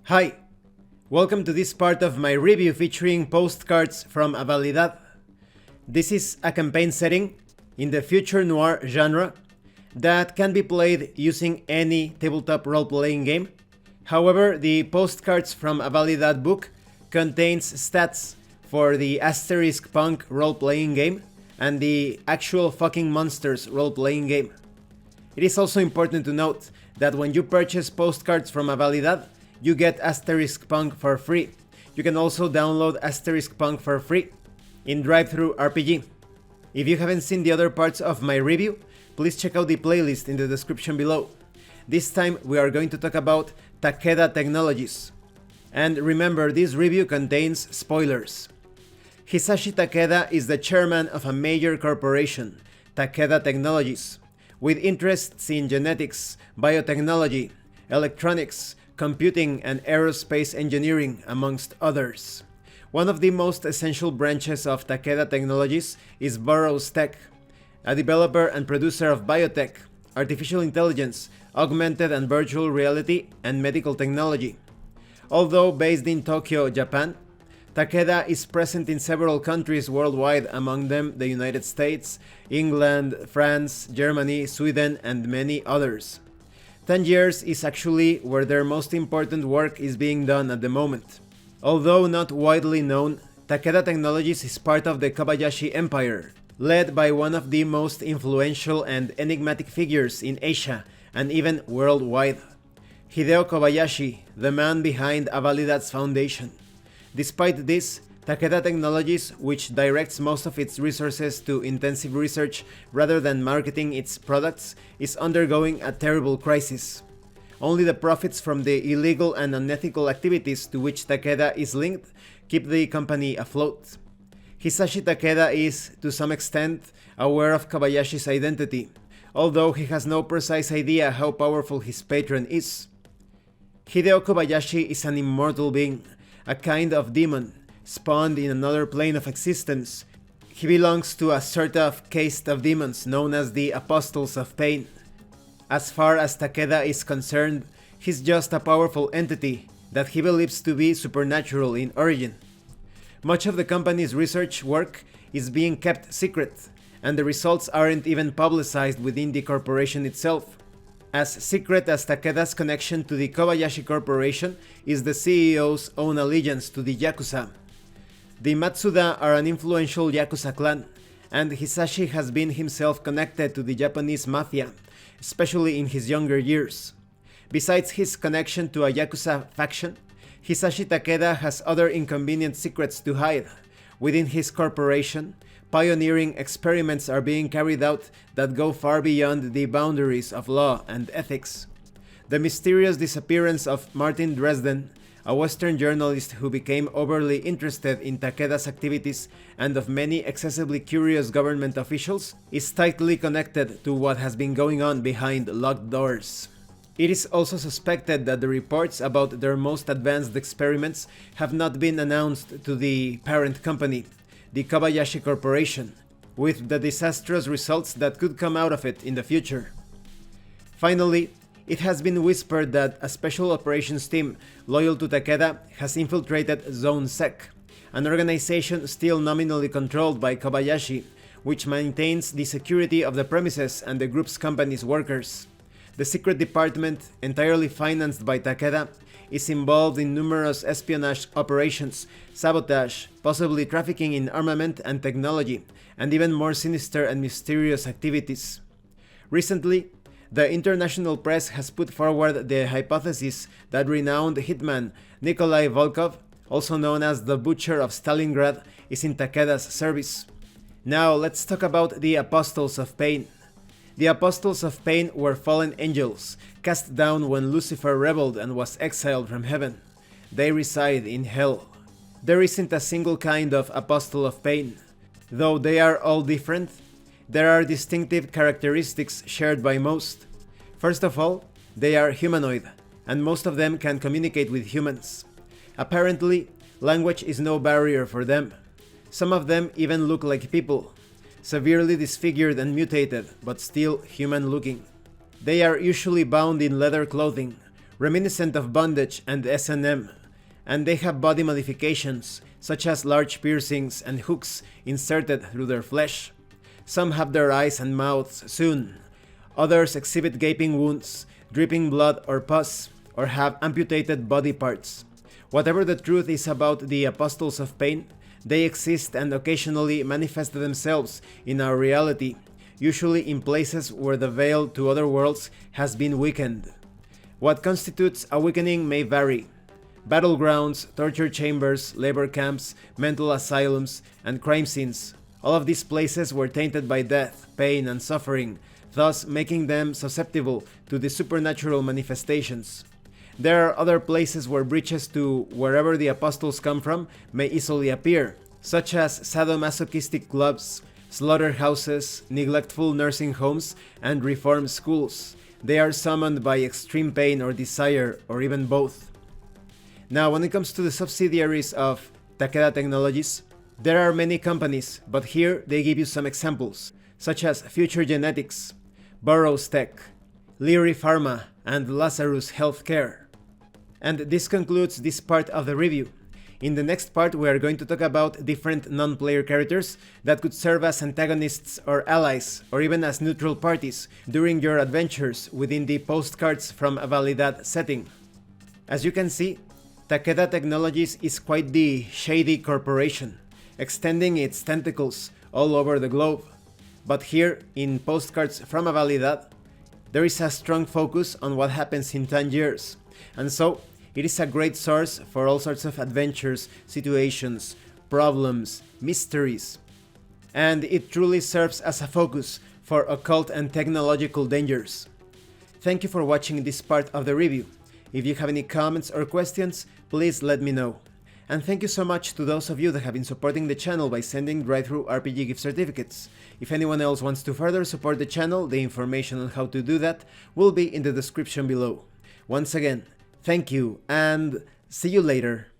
Hi, welcome to this part of my review featuring postcards from Avalidad. This is a campaign setting in the future noir genre that can be played using any tabletop role-playing game. However, the Postcards from Avalidad book contains stats for the Asterisk punk role-playing game and the Actual Fucking Monsters role-playing game. It is also important to note that when you purchase Postcards from Avalidad, you get Asterisk Punk for free. You can also download Asterisk Punk for free in Drive-Thru RPG. If you haven't seen the other parts of my review, please check out the playlist in the description below. This time we are going to talk about Takeda Technologies. And remember, this review contains spoilers. Hisashi Takeda is the chairman of a major corporation, Takeda Technologies, with interests in genetics, biotechnology, electronics, computing and aerospace engineering, amongst others. One of the most essential branches of Takeda Technologies is Burroughs Tech, a developer and producer of biotech, artificial intelligence, augmented and virtual reality, and medical technology. Although based in Tokyo, Japan, Takeda is present in several countries worldwide, among them the United States, England, France, Germany, Sweden, and many others. Tangiers is actually where their most important work is being done at the moment. Although not widely known, Takeda Technologies is part of the Kobayashi Empire, led by one of the most influential and enigmatic figures in Asia and even worldwide, Hideo Kobayashi, the man behind Avalidad's foundation. Despite this, Takeda Technologies, which directs most of its resources to intensive research rather than marketing its products, is undergoing a terrible crisis. Only the profits from the illegal and unethical activities to which Takeda is linked keep the company afloat. Hisashi Takeda is, to some extent, aware of Kobayashi's identity, although he has no precise idea how powerful his patron is. Hideo Kobayashi is an immortal being, a kind of demon, spawned in another plane of existence. He belongs to a sort of caste of demons known as the Apostles of Pain. As far as Takeda is concerned, he's just a powerful entity that he believes to be supernatural in origin. Much of the company's research work is being kept secret, and the results aren't even publicized within the corporation itself. As secret as Takeda's connection to the Kobayashi Corporation is the CEO's own allegiance to the Yakuza. The Matsuda are an influential Yakuza clan, and Hisashi has been himself connected to the Japanese mafia, especially in his younger years. Besides his connection to a Yakuza faction, Hisashi Takeda has other inconvenient secrets to hide. Within his corporation, pioneering experiments are being carried out that go far beyond the boundaries of law and ethics. The mysterious disappearance of Martin Dresden, a Western journalist who became overly interested in Takeda's activities, and of many excessively curious government officials, is tightly connected to what has been going on behind locked doors. It is also suspected that the reports about their most advanced experiments have not been announced to the parent company, the Kobayashi Corporation, with the disastrous results that could come out of it in the future. Finally, it has been whispered that a special operations team loyal to Takeda has infiltrated Zone Sec, an organization still nominally controlled by Kobayashi, which maintains the security of the premises and the group's company's workers. The secret department, entirely financed by Takeda, is involved in numerous espionage operations, sabotage, possibly trafficking in armament and technology, and even more sinister and mysterious activities. Recently, the international press has put forward the hypothesis that renowned hitman Nikolai Volkov, also known as the Butcher of Stalingrad, is in Takeda's service. Now let's talk about the Apostles of Pain. The Apostles of Pain were fallen angels, cast down when Lucifer rebelled and was exiled from heaven. They reside in hell. There isn't a single kind of Apostle of Pain. Though they are all different, there are distinctive characteristics shared by most. First of all, they are humanoid, and most of them can communicate with humans. Apparently, language is no barrier for them. Some of them even look like people, severely disfigured and mutated, but still human-looking. They are usually bound in leather clothing, reminiscent of bondage and S&M, and they have body modifications, such as large piercings and hooks inserted through their flesh. Some have their eyes and mouths sewn, others exhibit gaping wounds, dripping blood or pus, or have amputated body parts. Whatever the truth is about the Apostles of Pain, they exist and occasionally manifest themselves in our reality, usually in places where the veil to other worlds has been weakened. What constitutes a weakening may vary. Battlegrounds, torture chambers, labor camps, mental asylums, and crime scenes. All of these places were tainted by death, pain, and suffering, thus making them susceptible to the supernatural manifestations. There are other places where breaches to wherever the apostles come from may easily appear, such as sadomasochistic clubs, slaughterhouses, neglectful nursing homes, and reform schools. They are summoned by extreme pain or desire, or even both. Now, when it comes to the subsidiaries of Takeda Technologies, there are many companies, but here they give you some examples, such as Future Genetics, Burroughs Tech, Leary Pharma, and Lazarus Healthcare. And this concludes this part of the review. In the next part, we are going to talk about different non-player characters that could serve as antagonists or allies, or even as neutral parties during your adventures within the Postcards from Avalidad setting. As you can see, Takeda Technologies is quite the shady corporation, extending its tentacles all over the globe. But here, in Postcards from Avalidad, there is a strong focus on what happens in 10 years, and so it is a great source for all sorts of adventures, situations, problems, mysteries. And it truly serves as a focus for occult and technological dangers. Thank you for watching this part of the review. If you have any comments or questions, please let me know. And thank you so much to those of you that have been supporting the channel by sending drive-thru RPG gift certificates. If anyone else wants to further support the channel, the information on how to do that will be in the description below. Once again, thank you, and see you later.